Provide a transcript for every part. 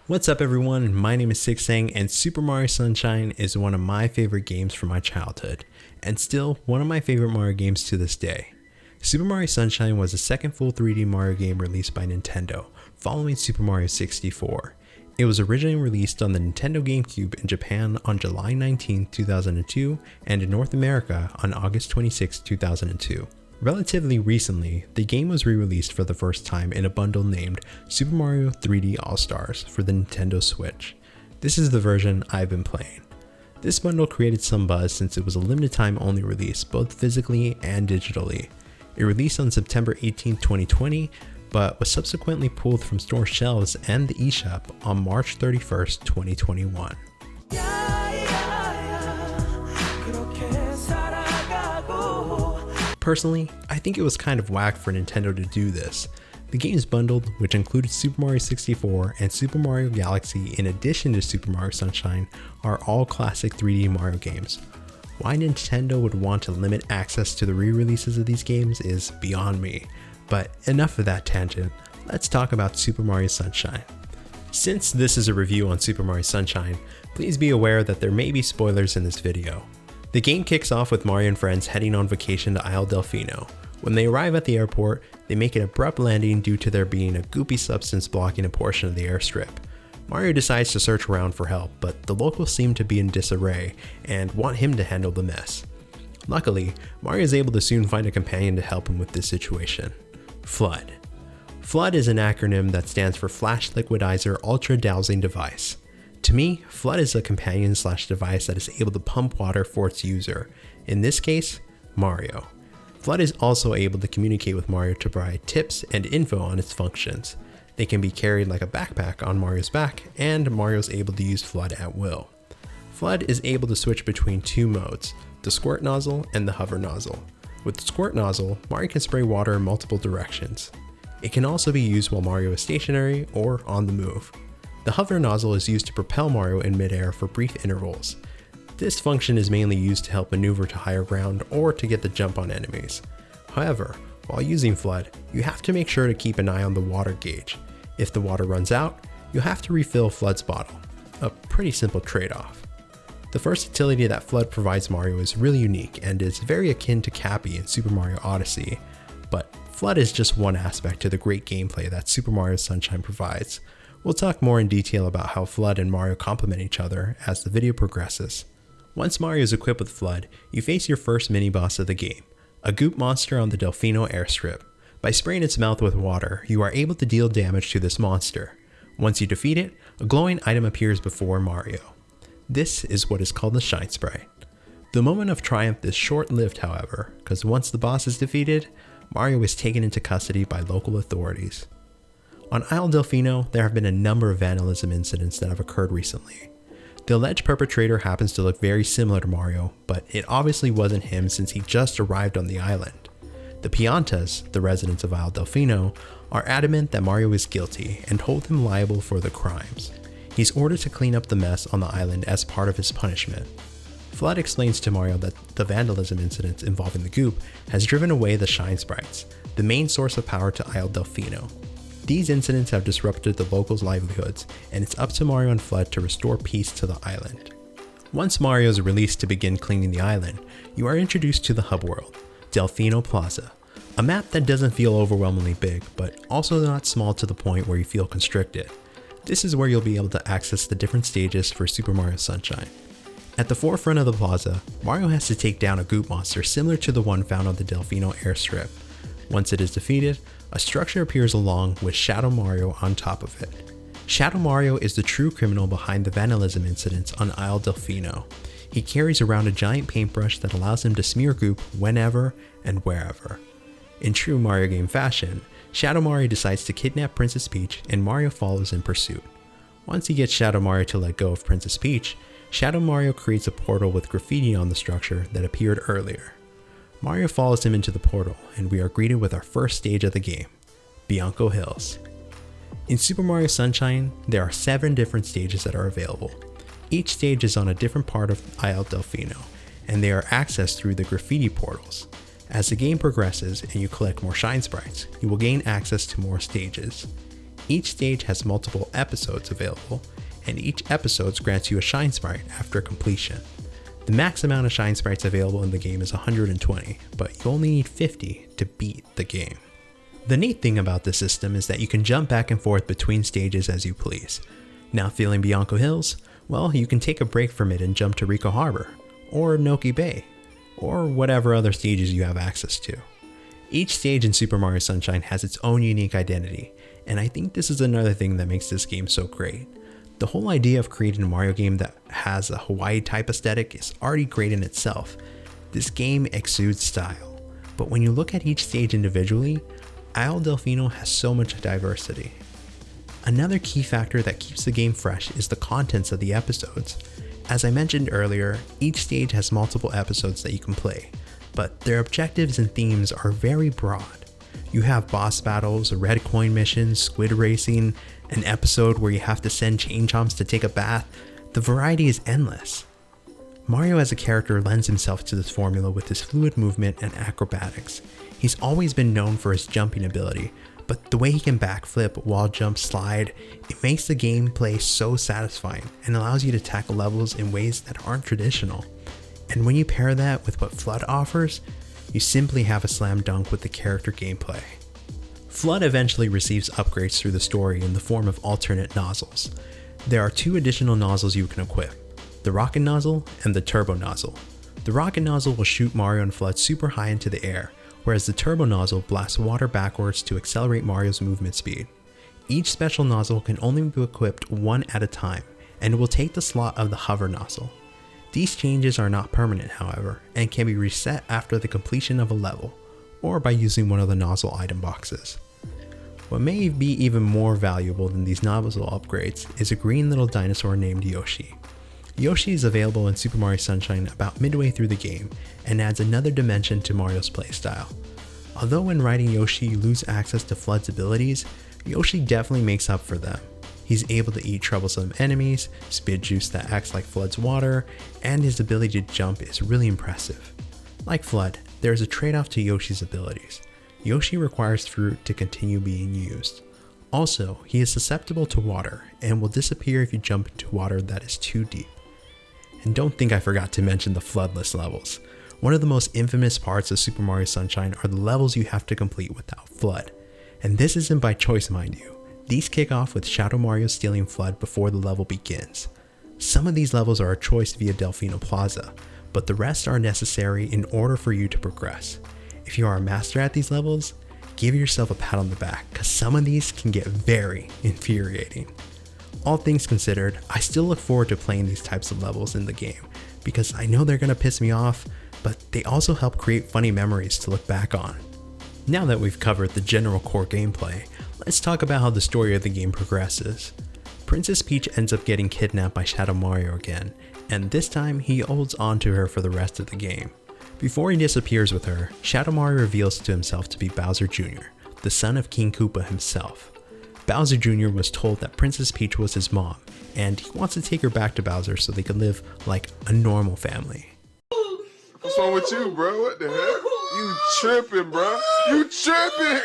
What's up everyone, my name is Sixsang and Super Mario Sunshine is one of my favorite games from my childhood, and still one of my favorite Mario games to this day. Super Mario Sunshine was the second full 3D Mario game released by Nintendo, following Super Mario 64. It was originally released on the Nintendo GameCube in Japan on July 19, 2002, and in North America on August 26, 2002. Relatively recently, the game was re-released for the first time in a bundle named Super Mario 3D All-Stars for the Nintendo Switch. This is the version I've been playing. This bundle created some buzz since it was a limited time only release, both physically and digitally. It released on September 18, 2020, but was subsequently pulled from store shelves and the eShop on March 31, 2021. Personally, I think it was kind of whack for Nintendo to do this. The games bundled, which included Super Mario 64 and Super Mario Galaxy in addition to Super Mario Sunshine, are all classic 3D Mario games. Why Nintendo would want to limit access to the re-releases of these games is beyond me, but enough of that tangent, let's talk about Super Mario Sunshine. Since this is a review on Super Mario Sunshine, please be aware that there may be spoilers in this video. The game kicks off with Mario and friends heading on vacation to Isle Delfino. When they arrive at the airport, they make an abrupt landing due to there being a goopy substance blocking a portion of the airstrip. Mario decides to search around for help, but the locals seem to be in disarray and want him to handle the mess. Luckily, Mario is able to soon find a companion to help him with this situation. FLUDD. FLUDD is an acronym that stands for Flash Liquidizer Ultra Dowsing Device. To me, FLUDD is a companion/device that is able to pump water for its user, in this case, Mario. FLUDD is also able to communicate with Mario to provide tips and info on its functions. They can be carried like a backpack on Mario's back, and Mario is able to use FLUDD at will. FLUDD is able to switch between two modes, the squirt nozzle and the hover nozzle. With the squirt nozzle, Mario can spray water in multiple directions. It can also be used while Mario is stationary or on the move. The hover nozzle is used to propel Mario in midair for brief intervals. This function is mainly used to help maneuver to higher ground or to get the jump on enemies. However, while using FLUDD, you have to make sure to keep an eye on the water gauge. If the water runs out, you'll have to refill FLUDD's bottle. A pretty simple trade-off. The versatility that FLUDD provides Mario is really unique and is very akin to Cappy in Super Mario Odyssey, but FLUDD is just one aspect to the great gameplay that Super Mario Sunshine provides. We'll talk more in detail about how FLUDD and Mario complement each other as the video progresses. Once Mario is equipped with FLUDD, you face your first mini-boss of the game, a goop monster on the Delfino airstrip. By spraying its mouth with water, you are able to deal damage to this monster. Once you defeat it, a glowing item appears before Mario. This is what is called the Shine Sprite. The moment of triumph is short-lived, however, because once the boss is defeated, Mario is taken into custody by local authorities. On Isle Delfino, there have been a number of vandalism incidents that have occurred recently. The alleged perpetrator happens to look very similar to Mario, but it obviously wasn't him since he just arrived on the island. The Piantas, the residents of Isle Delfino, are adamant that Mario is guilty and hold him liable for the crimes. He's ordered to clean up the mess on the island as part of his punishment. FLUDD explains to Mario that the vandalism incidents involving the goop has driven away the Shine Sprites, the main source of power to Isle Delfino. These incidents have disrupted the locals' livelihoods, and it's up to Mario and FLUDD to restore peace to the island. Once Mario is released to begin cleaning the island, you are introduced to the hub world, Delfino Plaza, a map that doesn't feel overwhelmingly big, but also not small to the point where you feel constricted. This is where you'll be able to access the different stages for Super Mario Sunshine. At the forefront of the plaza, Mario has to take down a goop monster similar to the one found on the Delfino airstrip. Once it is defeated, a structure appears along with Shadow Mario on top of it. Shadow Mario is the true criminal behind the vandalism incidents on Isle Delfino. He carries around a giant paintbrush that allows him to smear goop whenever and wherever. In true Mario game fashion, Shadow Mario decides to kidnap Princess Peach and Mario follows in pursuit. Once he gets Shadow Mario to let go of Princess Peach, Shadow Mario creates a portal with graffiti on the structure that appeared earlier. Mario follows him into the portal, and we are greeted with our first stage of the game, Bianco Hills. In Super Mario Sunshine, there are 7 different stages that are available. Each stage is on a different part of Isle Delfino, and they are accessed through the graffiti portals. As the game progresses and you collect more Shine Sprites, you will gain access to more stages. Each stage has multiple episodes available, and each episode grants you a shine sprite after completion. The max amount of shine sprites available in the game is 120, but you only need 50 to beat the game. The neat thing about this system is that you can jump back and forth between stages as you please. Not feeling Bianco Hills? Well, you can take a break from it and jump to Rico Harbor, or Noki Bay, or whatever other stages you have access to. Each stage in Super Mario Sunshine has its own unique identity, and I think this is another thing that makes this game so great. The whole idea of creating a Mario game that has a Hawaii type aesthetic is already great in itself. This game exudes style, but when you look at each stage individually, Isle Delfino has so much diversity. Another key factor that keeps the game fresh is the contents of the episodes. As I mentioned earlier, each stage has multiple episodes that you can play, but their objectives and themes are very broad. You have boss battles, red coin missions, squid racing, an episode where you have to send chain chomps to take a bath. The variety is endless. Mario as a character lends himself to this formula with his fluid movement and acrobatics. He's always been known for his jumping ability, but the way he can backflip, wall jump, slide, it makes the gameplay so satisfying and allows you to tackle levels in ways that aren't traditional. And when you pair that with what Flood offers, you simply have a slam dunk with the character gameplay. Flood eventually receives upgrades through the story in the form of alternate nozzles. There are 2 additional nozzles you can equip, the rocket nozzle and the turbo nozzle. The rocket nozzle will shoot Mario and Flood super high into the air, whereas the turbo nozzle blasts water backwards to accelerate Mario's movement speed. Each special nozzle can only be equipped one at a time, and will take the slot of the hover nozzle. These changes are not permanent, however, and can be reset after the completion of a level, or by using one of the nozzle item boxes. What may be even more valuable than these nozzle upgrades is a green little dinosaur named Yoshi. Yoshi is available in Super Mario Sunshine about midway through the game, and adds another dimension to Mario's playstyle. Although when riding Yoshi you lose access to Flood's abilities, Yoshi definitely makes up for them. He's able to eat troublesome enemies, spit juice that acts like Flood's water, and his ability to jump is really impressive. Like Flood, there is a trade-off to Yoshi's abilities. Yoshi requires fruit to continue being used. Also, he is susceptible to water, and will disappear if you jump into water that is too deep. And don't think I forgot to mention the Floodless levels. One of the most infamous parts of Super Mario Sunshine are the levels you have to complete without Flood. And this isn't by choice, mind you. These kick off with Shadow Mario stealing Flood before the level begins. Some of these levels are a choice via Delfino Plaza, but the rest are necessary in order for you to progress. If you are a master at these levels, give yourself a pat on the back, cause some of these can get very infuriating. All things considered, I still look forward to playing these types of levels in the game, because I know they're gonna piss me off, but they also help create funny memories to look back on. Now that we've covered the general core gameplay, let's talk about how the story of the game progresses. Princess Peach ends up getting kidnapped by Shadow Mario again, and this time he holds on to her for the rest of the game. Before he disappears with her, Shadow Mario reveals to himself to be Bowser Jr., the son of King Koopa himself. Bowser Jr. was told that Princess Peach was his mom, and he wants to take her back to Bowser so they can live like a normal family. What's wrong with you, bro? What the heck? You tripping, bro? You tripping!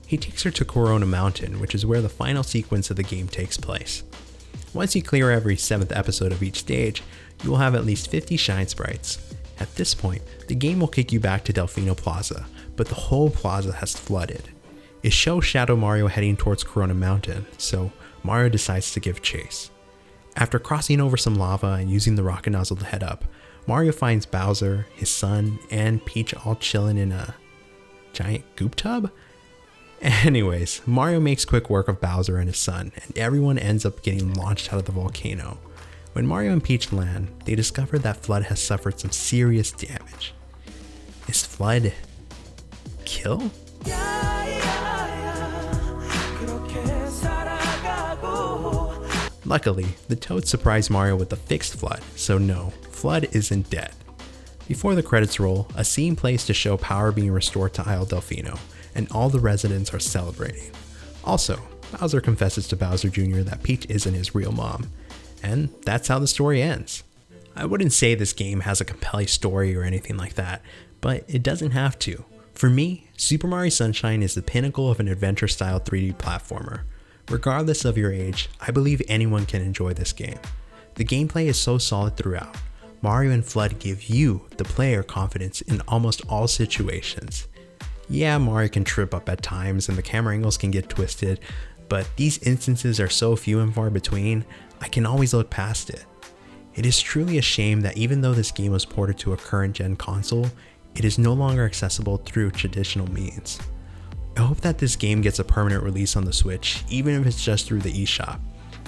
He takes her to Corona Mountain, which is where the final sequence of the game takes place. Once you clear every 7th episode of each stage, you will have at least 50 shine sprites. At this point, the game will kick you back to Delfino Plaza, but the whole plaza has flooded. It shows Shadow Mario heading towards Corona Mountain, so Mario decides to give chase. After crossing over some lava and using the rocket nozzle to head up, Mario finds Bowser, his son, and Peach all chilling in a giant goop tub? Anyways, Mario makes quick work of Bowser and his son, and everyone ends up getting launched out of the volcano. When Mario and Peach land, they discover that Flood has suffered some serious damage. Is Flood kill? Luckily, the Toads surprise Mario with a fixed Flood, so no, Flood isn't dead. Before the credits roll, a scene plays to show power being restored to Isle Delfino, and all the residents are celebrating. Also, Bowser confesses to Bowser Jr. that Peach isn't his real mom, and that's how the story ends. I wouldn't say this game has a compelling story or anything like that, but it doesn't have to. For me, Super Mario Sunshine is the pinnacle of an adventure-style 3D platformer. Regardless of your age, I believe anyone can enjoy this game. The gameplay is so solid throughout. Mario and FLUDD give you, the player, confidence in almost all situations. Yeah, Mario can trip up at times and the camera angles can get twisted, but these instances are so few and far between, I can always look past it. It is truly a shame that even though this game was ported to a current gen console, it is no longer accessible through traditional means. I hope that this game gets a permanent release on the Switch, even if it's just through the eShop.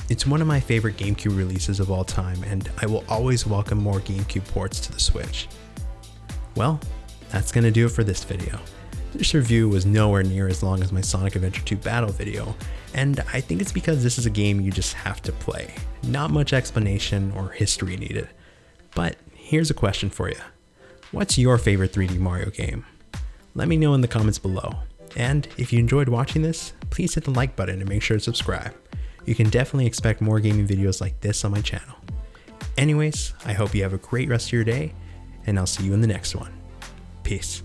It's one of my favorite GameCube releases of all time, and I will always welcome more GameCube ports to the Switch. Well, that's gonna do it for this video. This review was nowhere near as long as my Sonic Adventure 2 Battle video, and I think it's because this is a game you just have to play. Not much explanation or history needed. But here's a question for you. What's your favorite 3D Mario game? Let me know in the comments below. And if you enjoyed watching this, please hit the like button and make sure to subscribe. You can definitely expect more gaming videos like this on my channel. Anyways, I hope you have a great rest of your day, and I'll see you in the next one. Peace.